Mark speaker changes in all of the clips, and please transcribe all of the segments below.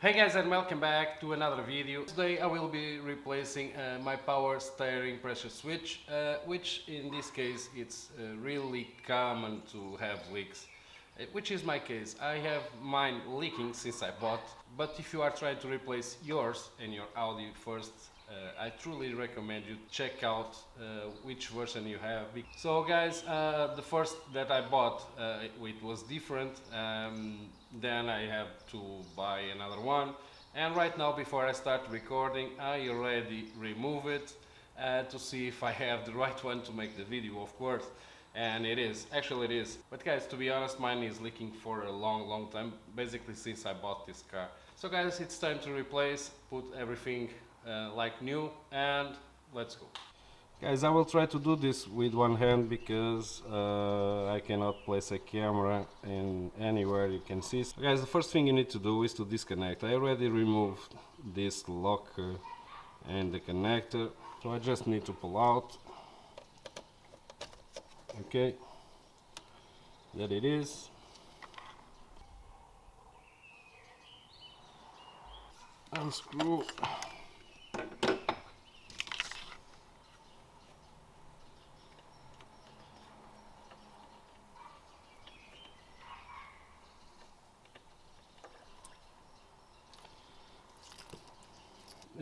Speaker 1: Hey guys, and welcome back to another video. Today I will be replacing my power steering pressure switch, which in this case it's really common to have leaks, which is my case. I have mine leaking since I bought, but if you are trying to replace yours and your Audi first, I truly recommend you check out which version you have. So guys, the first that I bought, it was different. Then I have to buy another one. And right now, before I start recording, I already remove it to see if I have the right one to make the video, of course. And it is, actually it is. But guys, to be honest, mine is leaking for a long time, basically since I bought this car. So guys, it's time to replace, put everything like new, and let's go. Guys, I will try to do this with one hand because I cannot place a camera in anywhere you can see. So guys, the first thing you need to do is to disconnect. I already removed this locker and the connector, so I just need to pull out. Okay, there it is. Unscrew.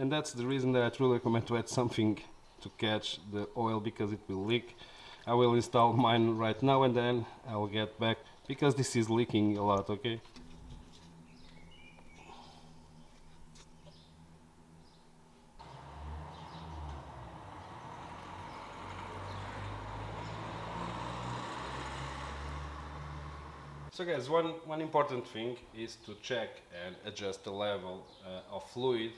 Speaker 1: And that's the reason that I truly recommend to add something to catch the oil, because it will leak. I will install mine right now and then I'll get back because this is leaking a lot, okay? So guys, one important thing is to check and adjust the level of fluid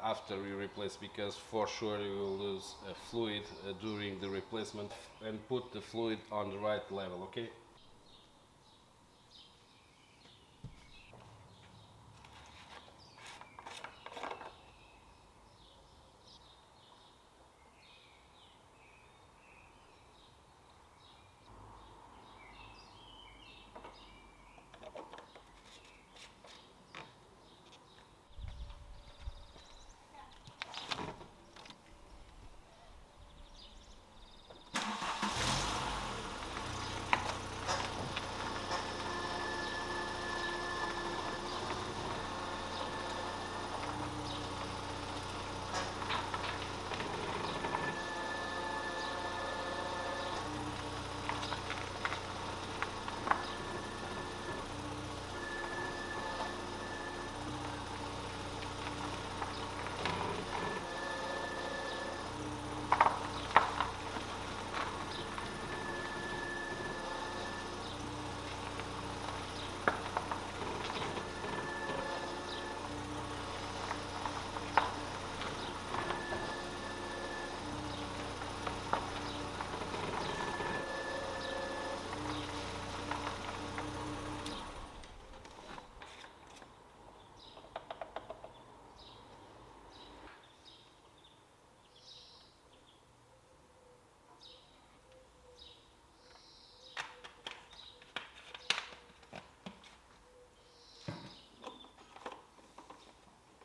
Speaker 1: after you replace, because for sure you will lose fluid during the replacement, and put the fluid on the right level, okay?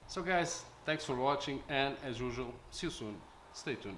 Speaker 1: So guys, thanks for watching, and as usual, see you soon. Stay tuned.